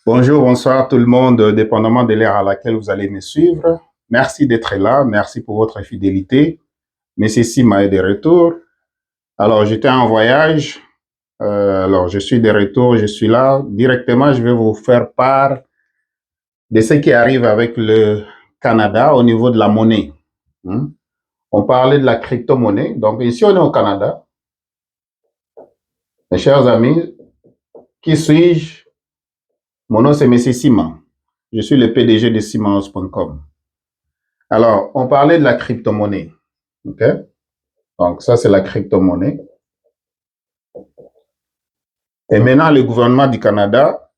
Bonjour, bonsoir tout le monde, dépendamment de l'ère à laquelle vous allez me suivre. Merci d'être là, merci pour votre fidélité. Messi Sima est de retour. Alors, j'étais en voyage, alors je suis de retour, je suis là. Directement, je vais vous faire part de ce qui arrive avec le Canada au niveau de la monnaie. Hmm. On parlait de la crypto-monnaie. Donc, ici, on est au Canada. Mes chers amis, qui suis-je? Mon nom, c'est Messi Sima. Je suis le PDG de simahouse.com. Alors, on parlait de la crypto-monnaie. OK? Donc, ça, c'est la crypto-monnaie. Et maintenant, le gouvernement du Canada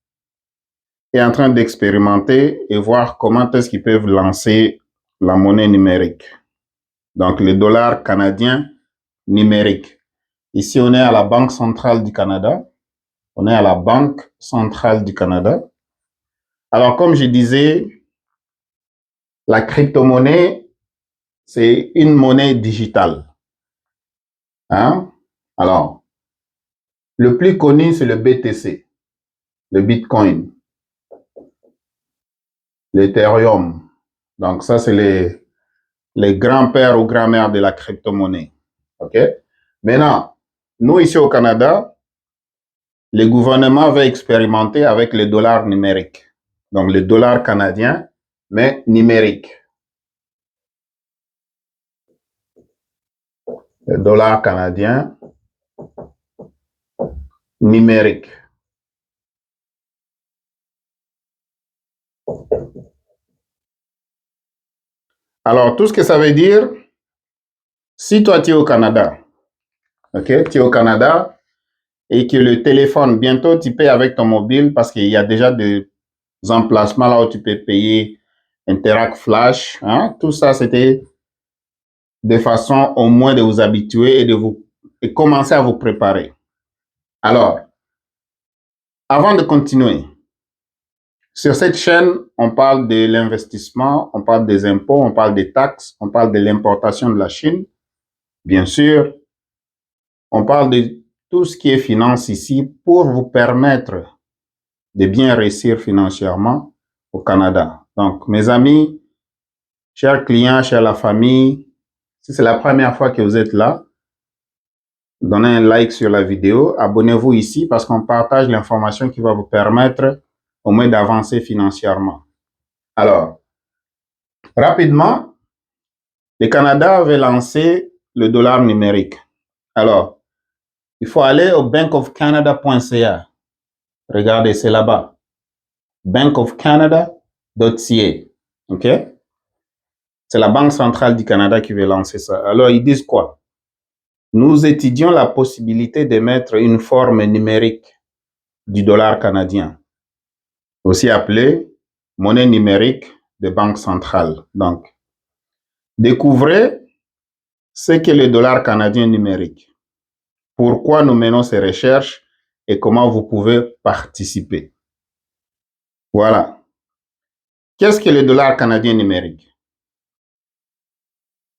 est en train d'expérimenter et voir comment est-ce qu'ils peuvent lancer la monnaie numérique. Donc, le dollar canadien numérique. Ici, on est à la Banque centrale du Canada. On est à la Banque centrale du Canada. Alors, comme je disais, la crypto-monnaie, c'est une monnaie digitale. Hein? Alors, le plus connu, c'est le BTC, le Bitcoin, l'Ethereum. Donc, ça, c'est les grands-pères ou grand-mères de la crypto-monnaie. OK? Maintenant, nous, ici au Canada, le gouvernement va expérimenter avec le dollar numérique. Donc, le dollar canadien, mais numérique. Le dollar canadien numérique. Alors, tout ce que ça veut dire, si toi, tu es au Canada, OK? Tu es au Canada et que le téléphone, bientôt, tu payes avec ton mobile parce qu'il y a déjà des emplacements là où tu peux payer Interact Flash. Hein? Tout ça, c'était de façon au moins de vous habituer et commencer à vous préparer. Alors, avant de continuer, sur cette chaîne, on parle de l'investissement, on parle des impôts, on parle des taxes, on parle de l'importation de la Chine, bien sûr. On parle de tout ce qui est finance ici pour vous permettre de bien réussir financièrement au Canada. Donc, mes amis, chers clients, chers la famille, si c'est la première fois que vous êtes là, donnez un like sur la vidéo, abonnez-vous ici parce qu'on partage l'information qui va vous permettre au moins d'avancer financièrement. Alors, rapidement, le Canada avait lancé le dollar numérique. Alors, il faut aller au bankofcanada.ca. Regardez, c'est là-bas. bankofcanada.ca. OK? C'est la Banque centrale du Canada qui veut lancer ça. Alors, ils disent quoi? Nous étudions la possibilité de mettre une forme numérique du dollar canadien, aussi appelé monnaie numérique de banque centrale. Donc, découvrez ce qu'est le dollar canadien numérique, pourquoi nous menons ces recherches et comment vous pouvez participer. Voilà. Qu'est-ce que le dollar canadien numérique?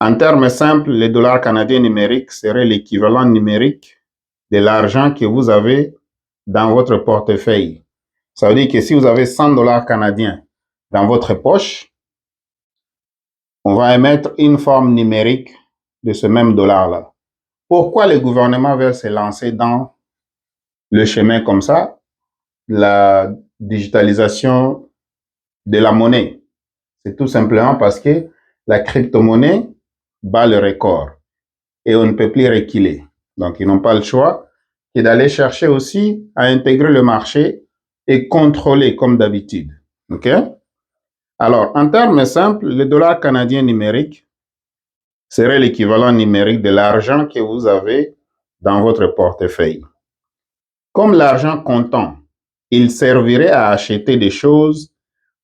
En termes simples, le dollar canadien numérique serait l'équivalent numérique de l'argent que vous avez dans votre portefeuille. Ça veut dire que si vous avez 100 dollars canadiens dans votre poche, on va émettre une forme numérique de ce même dollar-là. Pourquoi le gouvernement veut se lancer dans le chemin comme ça, la digitalisation de la monnaie? C'est tout simplement parce que la crypto-monnaie bat le record et on ne peut plus reculer. Donc, ils n'ont pas le choix que d'aller chercher aussi à intégrer le marché et contrôler comme d'habitude. OK? Alors, en termes simples, le dollar canadien numérique serait l'équivalent numérique de l'argent que vous avez dans votre portefeuille. Comme l'argent comptant, il servirait à acheter des choses,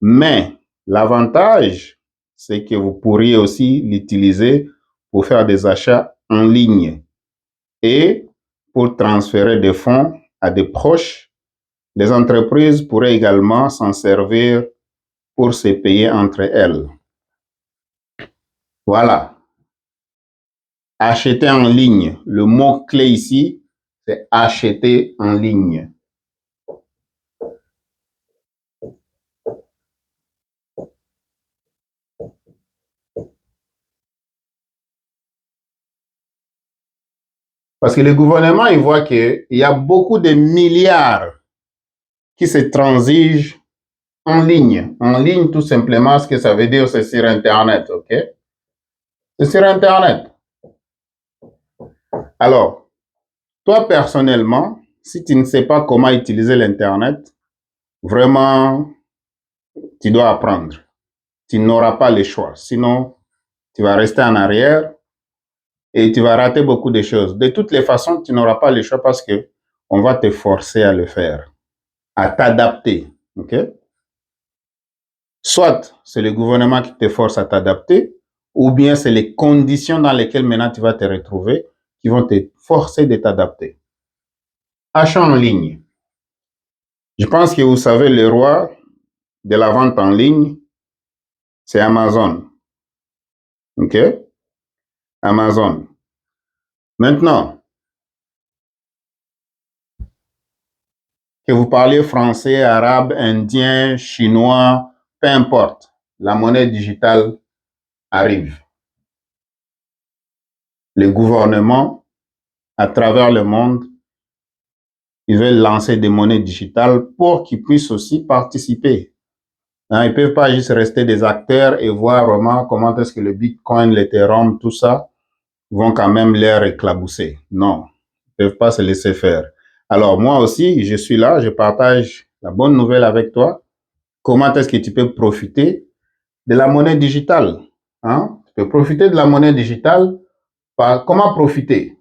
mais l'avantage, c'est que vous pourriez aussi l'utiliser pour faire des achats en ligne et pour transférer des fonds à des proches. Les entreprises pourraient également s'en servir pour se payer entre elles. Voilà. Acheter en ligne. Le mot-clé ici, c'est acheter en ligne. Parce que le gouvernement, il voit qu'il y a beaucoup de milliards qui se transigent en ligne. En ligne, tout simplement, ce que ça veut dire, c'est sur Internet, OK? C'est sur Internet. Alors, toi, personnellement, si tu ne sais pas comment utiliser l'Internet, vraiment, tu dois apprendre. Tu n'auras pas le choix. Sinon, tu vas rester en arrière et tu vas rater beaucoup de choses. De toutes les façons, tu n'auras pas le choix parce que on va te forcer à le faire, à t'adapter, OK? Soit c'est le gouvernement qui te force à t'adapter, ou bien c'est les conditions dans lesquelles maintenant tu vas te retrouver qui vont te forcer de t'adapter. Achat en ligne. Je pense que vous savez, le roi de la vente en ligne, c'est Amazon. OK? Amazon. Maintenant, que vous parliez français, arabe, indien, chinois, peu importe, la monnaie digitale arrive. Les gouvernements, à travers le monde, ils veulent lancer des monnaies digitales pour qu'ils puissent aussi participer. Hein, ils ne peuvent pas juste rester des acteurs et voir vraiment comment est-ce que le Bitcoin, l'Ethereum, tout ça, vont quand même les éclabousser. Non, ils ne peuvent pas se laisser faire. Alors moi aussi, je suis là, je partage la bonne nouvelle avec toi. Comment est-ce que tu peux profiter de la monnaie digitale? Hein? Tu peux profiter de la monnaie digitale. Comment profiter?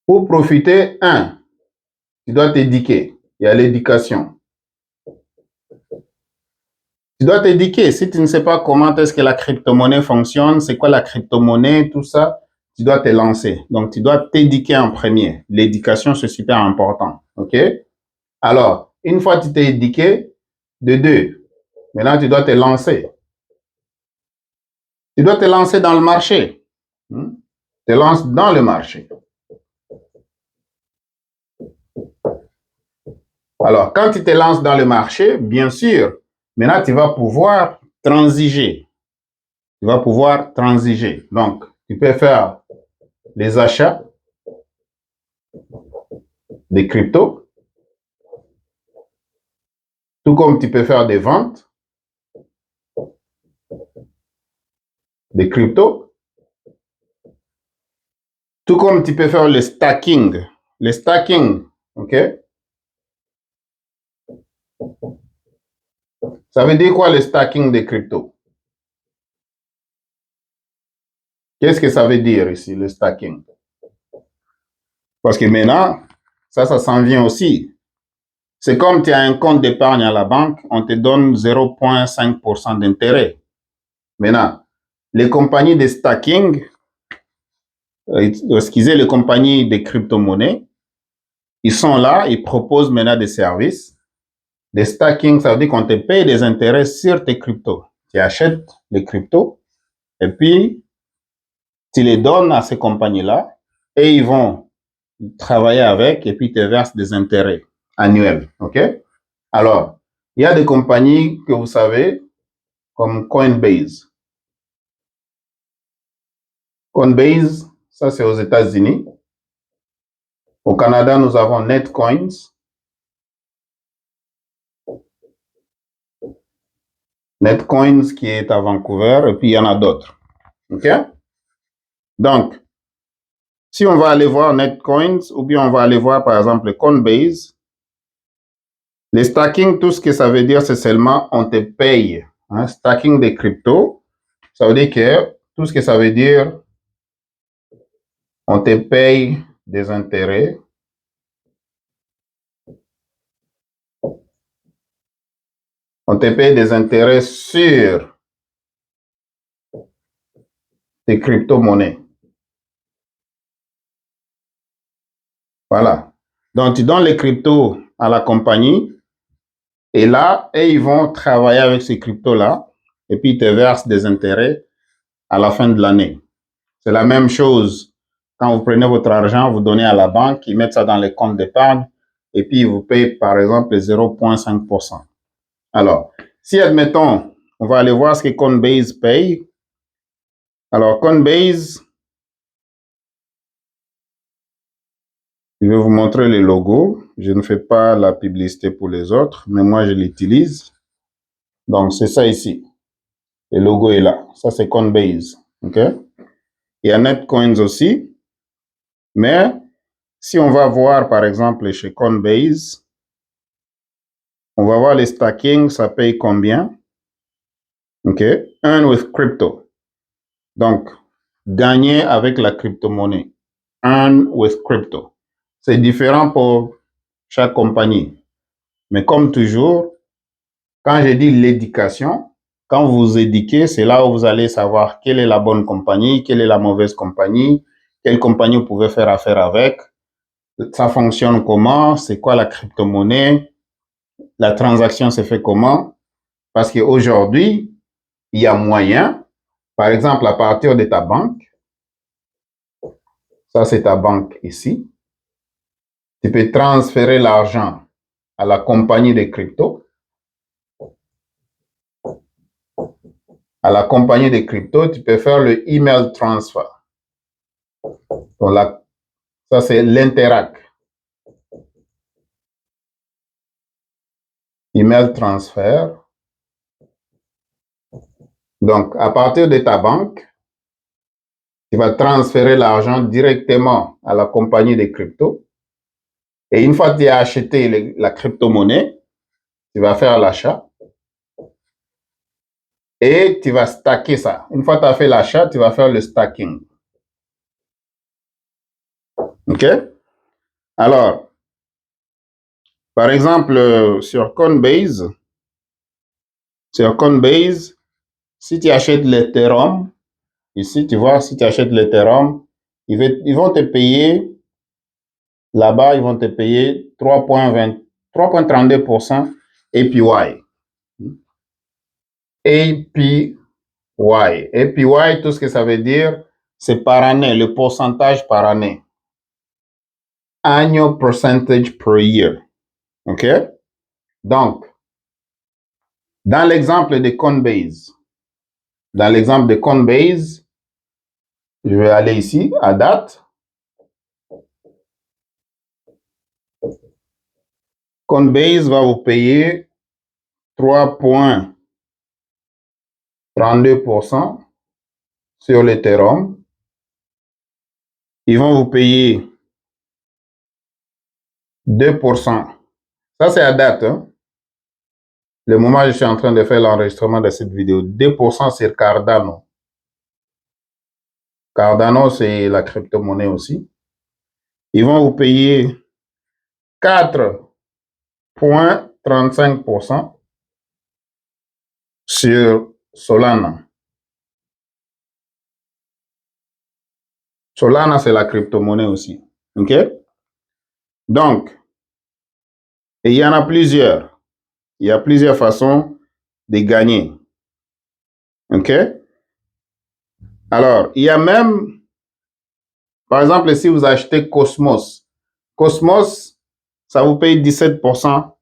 Pour profiter, tu dois t'éduquer. Il y a l'éducation. Tu dois t'éduquer. Si tu ne sais pas comment est-ce que la crypto-monnaie fonctionne, c'est quoi la crypto-monnaie, tout ça, tu dois te lancer. Donc, tu dois t'éduquer en premier. L'éducation, c'est super important. OK? Alors, une fois que tu t'es éduqué, de deux, maintenant, tu dois te lancer. Tu dois te lancer dans le marché. Te lances dans le marché. Alors, quand tu te lances dans le marché, bien sûr, maintenant, tu vas pouvoir transiger. Tu vas pouvoir transiger. Donc, tu peux faire les achats des cryptos, tout comme tu peux faire des ventes des cryptos, tout comme tu peux faire le stacking. Le stacking, OK? Ça veut dire quoi le stacking des cryptos? Qu'est-ce que ça veut dire ici, le stacking? Parce que maintenant, ça s'en vient aussi. C'est comme tu as un compte d'épargne à la banque, on te donne 0,5% d'intérêt. Maintenant, les compagnies de stacking, excusez, les compagnies de crypto-monnaies, ils sont là, ils proposent maintenant des services. Des stacking, ça veut dire qu'on te paye des intérêts sur tes cryptos. Tu achètes les cryptos et puis tu les donnes à ces compagnies-là et ils vont travailler avec et puis ils te versent des intérêts annuels. OK? Alors, il y a des compagnies que vous savez, comme Coinbase. Coinbase, ça c'est aux États-Unis. Au Canada, nous avons Netcoins. Netcoins qui est à Vancouver et puis il y en a d'autres. OK? Donc, si on va aller voir Netcoins ou bien on va aller voir par exemple Coinbase, les stacking, tout ce que ça veut dire, c'est seulement on te paye. Hein? Stacking des cryptos, ça veut dire que tout ce que ça veut dire, on te paye des intérêts. On te paye des intérêts sur tes crypto-monnaies. Voilà. Donc, tu donnes les cryptos à la compagnie et là, ils vont travailler avec ces cryptos-là et puis ils te versent des intérêts à la fin de l'année. C'est la même chose quand vous prenez votre argent, vous donnez à la banque, ils mettent ça dans les comptes d'épargne et puis ils vous payent par exemple 0,5%. Alors, si admettons, on va aller voir ce que Coinbase paye, Alors, Coinbase, je vais vous montrer le logo. Je ne fais pas la publicité pour les autres, mais moi, je l'utilise. Donc, c'est ça ici. Le logo est là. Ça, c'est Coinbase. OK? Il y a Netcoins aussi. Mais si on va voir, par exemple, chez Coinbase, on va voir les stacking, ça paye combien? OK? Earn with crypto. Donc, gagner avec la crypto-monnaie. Earn with crypto. C'est différent pour chaque compagnie. Mais comme toujours, quand je dis l'éducation, quand vous éduquez, c'est là où vous allez savoir quelle est la bonne compagnie, quelle est la mauvaise compagnie, quelle compagnie vous pouvez faire affaire avec, ça fonctionne comment, c'est quoi la crypto-monnaie, la transaction se fait comment. Parce qu'aujourd'hui, il y a moyen, par exemple, à partir de ta banque, ça c'est ta banque ici, tu peux transférer l'argent à la compagnie de crypto. À la compagnie de crypto, tu peux faire le email transfer. Donc là, ça c'est l'Interac. Email transfer. Donc, à partir de ta banque, tu vas transférer l'argent directement à la compagnie de crypto. Et une fois que tu as acheté la crypto-monnaie, tu vas faire l'achat. Et tu vas stacker ça. Une fois que tu as fait l'achat, tu vas faire le stacking. OK? Alors, par exemple, sur Coinbase, si tu achètes l'Ethereum, ici, tu vois, si tu achètes l'Ethereum, ils vont te payer, là-bas, ils vont te payer 3,32% APY. APY. APY, tout ce que ça veut dire, c'est par année, le pourcentage par année. Annual percentage per year. OK? Donc, dans l'exemple de Coinbase, je vais aller ici, à date. Coinbase va vous payer 3,32% sur l'Ethereum. Ils vont vous payer 2%. Ça, c'est à date. Hein? Le moment où je suis en train de faire l'enregistrement de cette vidéo, 2% sur Cardano. Cardano, c'est la crypto-monnaie aussi. Ils vont vous payer 4,35% sur Solana. Solana, c'est la crypto-monnaie aussi. OK? Donc, il y en a plusieurs. Il y a plusieurs façons de gagner. OK? Alors, il y a même, par exemple, si vous achetez Cosmos. Cosmos, ça vous paye 17%.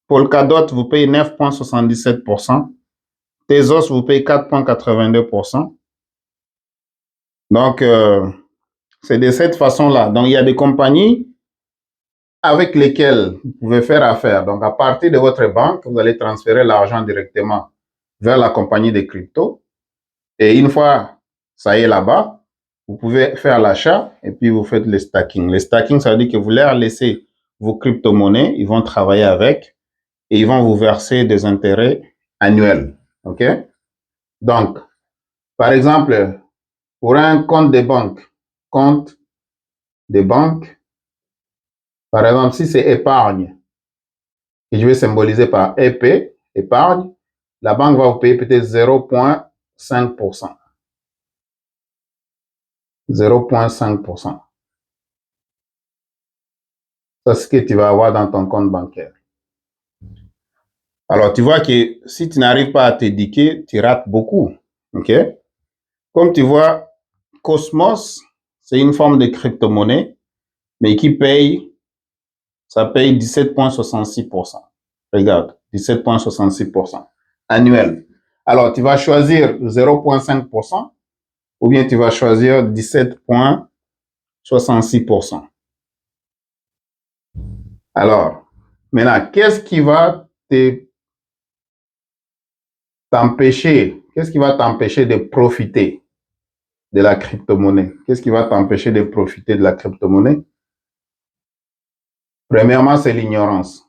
Polkadot, vous payez 9,77%. Tezos, vous payez 4,82%. Donc, c'est de cette façon-là. Donc, il y a des compagnies avec lesquelles vous pouvez faire affaire. Donc, à partir de votre banque, vous allez transférer l'argent directement vers la compagnie de crypto. Et une fois ça y est là-bas, vous pouvez faire l'achat et puis vous faites le stacking. Le stacking, ça veut dire que vous leur laissez vos crypto-monnaies, ils vont travailler avec et ils vont vous verser des intérêts annuels. OK? Donc, par exemple, pour un compte de banque, par exemple, si c'est épargne, et je vais symboliser par EP, épargne, la banque va vous payer peut-être 0,5%. 0,5%. C'est ce que tu vas avoir dans ton compte bancaire. Alors, tu vois que si tu n'arrives pas à t'éduquer, tu rates beaucoup. OK? Comme tu vois, Cosmos, c'est une forme de crypto-monnaie, mais qui paye, ça paye 17,66%. Regarde, 17,66% annuel. Alors, tu vas choisir 0,5%. ou bien tu vas choisir 17,66%. Alors, maintenant, qu'est-ce qui va t'empêcher de profiter de la crypto-monnaie? Qu'est-ce qui va t'empêcher de profiter de la crypto-monnaie? Premièrement, c'est l'ignorance.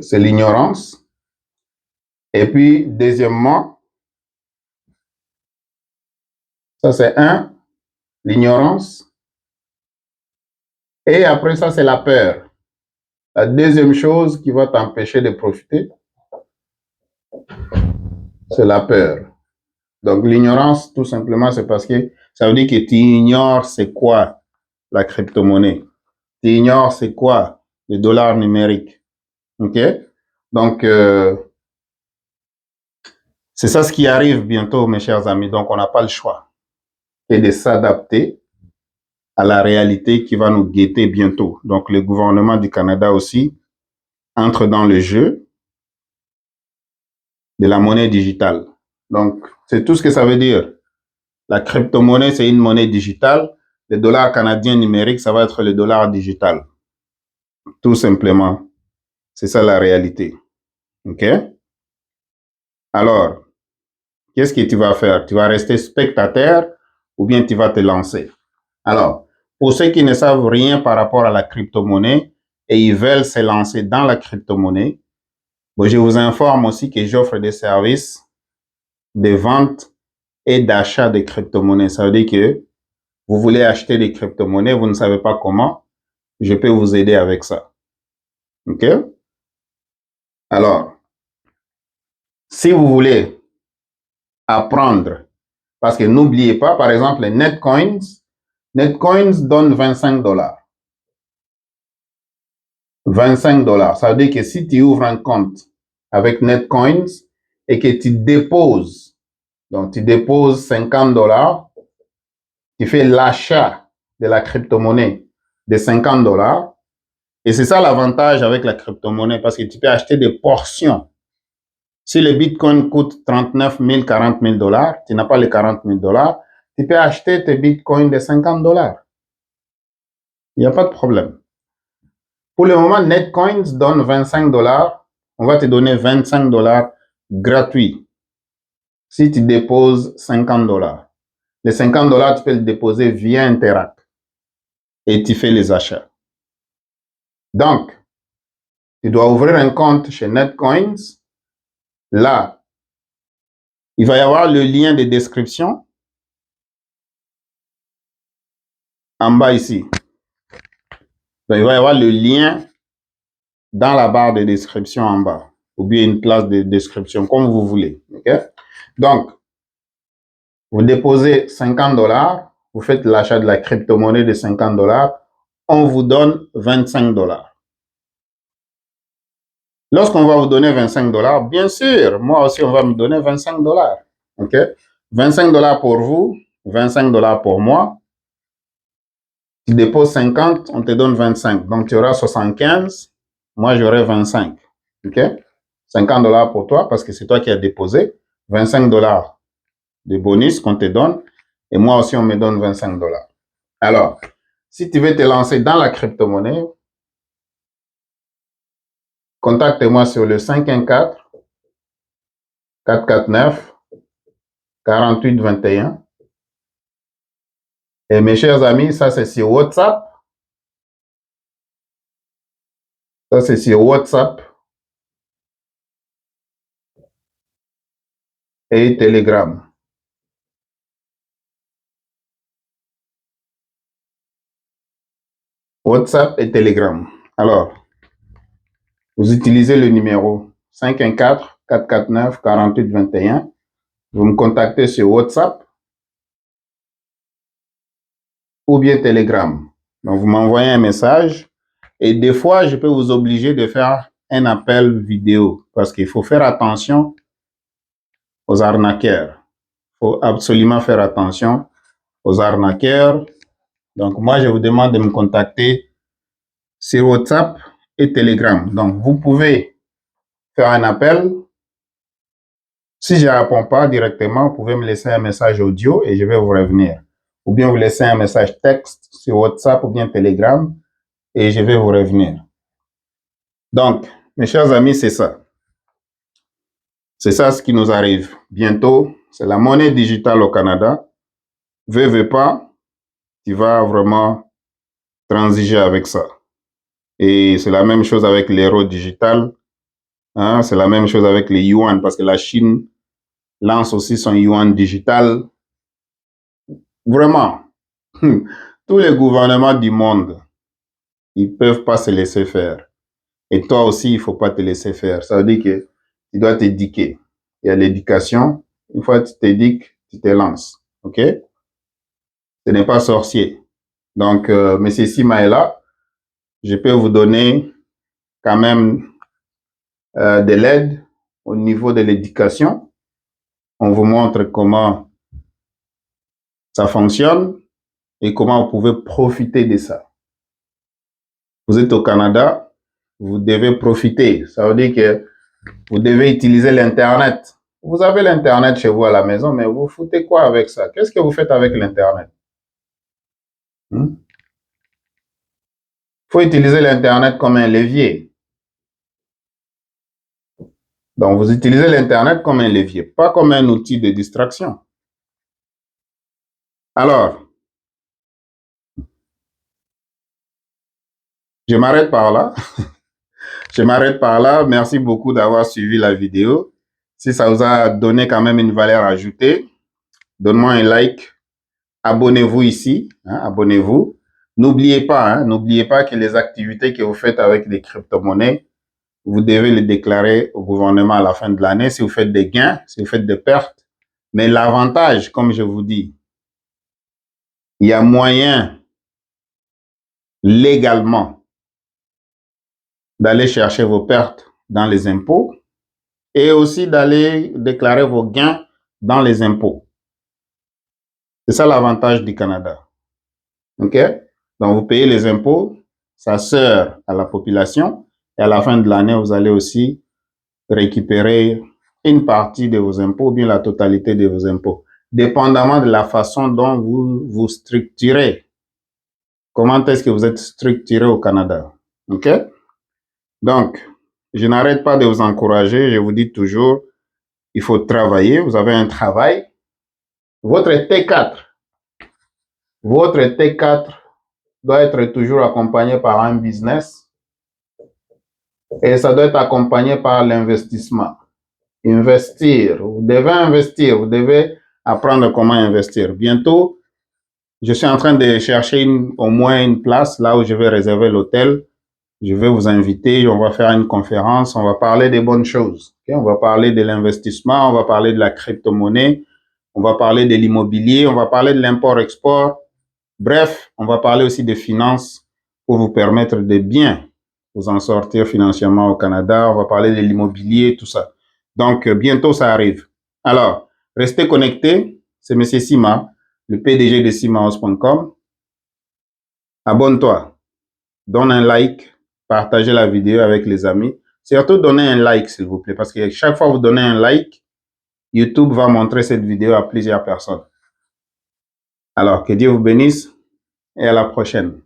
C'est l'ignorance. Et puis, deuxièmement, ça c'est l'ignorance. Et après ça, c'est la peur. La deuxième chose qui va t'empêcher de profiter, c'est la peur. Donc, l'ignorance, tout simplement, c'est parce que ça veut dire que tu ignores c'est quoi la crypto-monnaie. Tu ignores c'est quoi le dollar numérique. OK? Donc, c'est ça ce qui arrive bientôt, mes chers amis. Donc, on n'a pas le choix et de s'adapter à la réalité qui va nous guetter bientôt. Donc, le gouvernement du Canada aussi entre dans le jeu de la monnaie digitale. Donc, c'est tout ce que ça veut dire. La crypto-monnaie, c'est une monnaie digitale. Le dollar canadien numérique, ça va être le dollar digital. Tout simplement. C'est ça la réalité. OK? Alors, qu'est-ce que tu vas faire? Tu vas rester spectateur ou bien tu vas te lancer? Alors, pour ceux qui ne savent rien par rapport à la crypto-monnaie et ils veulent se lancer dans la crypto-monnaie, bon, je vous informe aussi que j'offre des services de vente et d'achat de crypto-monnaies. Ça veut dire que vous voulez acheter des crypto-monnaies, vous ne savez pas comment, je peux vous aider avec ça. OK? Alors, si vous voulez apprendre, parce que n'oubliez pas, par exemple, les Netcoins donne 25 $. 25 $. Ça veut dire que si tu ouvres un compte avec Netcoins et que tu déposes, donc tu déposes 50 $, tu fais l'achat de la crypto-monnaie de 50 $. Et c'est ça l'avantage avec la crypto-monnaie parce que tu peux acheter des portions. Si le Bitcoin coûte 39 000, 40 000 $, tu n'as pas les 40 000 $, tu peux acheter tes Bitcoins de 50 $. Il n'y a pas de problème. Pour le moment, Netcoins donne 25 $. On va te donner 25 $ gratuits si tu déposes 50 $. Les 50 $, tu peux le déposer via Interact et tu fais les achats. Donc, tu dois ouvrir un compte chez Netcoins. Là, il va y avoir le lien de description en bas ici. Donc, il va y avoir le lien dans la barre de description en bas ou bien une place de description, comme vous voulez. Okay? Donc, vous déposez 50 $, vous faites l'achat de la crypto-monnaie de 50 $, on vous donne 25 $. Lorsqu'on va vous donner 25 $, bien sûr, moi aussi, on va me donner 25 $. OK? 25 $ pour vous, 25 $ pour moi. Tu déposes 50, on te donne 25. Donc, tu auras 75. Moi, j'aurai 25. OK? 50 $ pour toi parce que c'est toi qui as déposé. 25 $ de bonus qu'on te donne. Et moi aussi, on me donne 25 $. Alors, si tu veux te lancer dans la crypto-monnaie, contacte-moi sur le 514-449-4821. Et mes chers amis, ça c'est sur WhatsApp. Ça c'est sur WhatsApp et Telegram. WhatsApp et Telegram. Alors, vous utilisez le numéro 514-449-4821. Vous me contactez sur WhatsApp ou bien Telegram. Donc, vous m'envoyez un message et des fois, je peux vous obliger de faire un appel vidéo parce qu'il faut faire attention aux arnaqueurs. Il faut absolument faire attention aux arnaqueurs. Donc, moi, je vous demande de me contacter sur WhatsApp et Telegram. Donc, vous pouvez faire un appel. Si je ne réponds pas directement, vous pouvez me laisser un message audio et je vais vous revenir. Ou bien vous laisser un message texte sur WhatsApp ou bien Telegram et je vais vous revenir. Donc, mes chers amis, c'est ça. C'est ça ce qui nous arrive. Bientôt, c'est la monnaie digitale au Canada. Veux pas, tu vas vraiment transiger avec ça. Et c'est la même chose avec l'euro digital. Hein, c'est la même chose avec les yuan parce que la Chine lance aussi son yuan digital. Vraiment, tous les gouvernements du monde, ils ne peuvent pas se laisser faire. Et toi aussi, il ne faut pas te laisser faire. Ça veut dire que tu dois t'éduquer. Il y a l'éducation. Une fois que tu t'éduques, tu te lances. OK? Ce n'est pas sorcier. Donc, M. Sima est là. Je peux vous donner quand même de l'aide au niveau de l'éducation. On vous montre comment ça fonctionne et comment vous pouvez profiter de ça. Vous êtes au Canada, vous devez profiter. Ça veut dire que vous devez utiliser l'Internet. Vous avez l'Internet chez vous à la maison, mais vous foutez quoi avec ça? Qu'est-ce que vous faites avec l'Internet? Il faut utiliser l'Internet comme un levier. Donc, vous utilisez l'Internet comme un levier, pas comme un outil de distraction. Alors, je m'arrête par là. Je m'arrête par là. Merci beaucoup d'avoir suivi la vidéo. Si ça vous a donné quand même une valeur ajoutée, donne-moi un like. Abonnez-vous ici. Hein, abonnez-vous. N'oubliez pas que les activités que vous faites avec les crypto-monnaies, vous devez les déclarer au gouvernement à la fin de l'année si vous faites des gains, si vous faites des pertes. Mais l'avantage, comme je vous dis, il y a moyen légalement d'aller chercher vos pertes dans les impôts et aussi d'aller déclarer vos gains dans les impôts. C'est ça l'avantage du Canada. OK? Donc, vous payez les impôts, ça sert à la population et à la fin de l'année, vous allez aussi récupérer une partie de vos impôts ou bien la totalité de vos impôts, dépendamment de la façon dont vous vous structurez. Comment est-ce que vous êtes structuré au Canada? OK? Donc, je n'arrête pas de vous encourager. Je vous dis toujours, il faut travailler. Vous avez un travail. Votre T4 doit être toujours accompagné par un business et ça doit être accompagné par l'investissement. Investir, vous devez investir, vous devez apprendre comment investir. Bientôt, je suis en train de chercher au moins une place là où je vais réserver l'hôtel. Je vais vous inviter, on va faire une conférence, on va parler des bonnes choses. Okay? On va parler de l'investissement, on va parler de la crypto-monnaie, on va parler de l'immobilier, on va parler de l'import-export. Bref, on va parler aussi des finances pour vous permettre de bien vous en sortir financièrement au Canada. On va parler de l'immobilier, tout ça. Donc, bientôt, ça arrive. Alors, restez connectés. C'est M. Sima, le PDG de simahouse.com. Abonne-toi. Donne un like. Partagez la vidéo avec les amis. Surtout, donnez un like, s'il vous plaît. Parce que chaque fois que vous donnez un like, YouTube va montrer cette vidéo à plusieurs personnes. Alors, que Dieu vous bénisse et à la prochaine.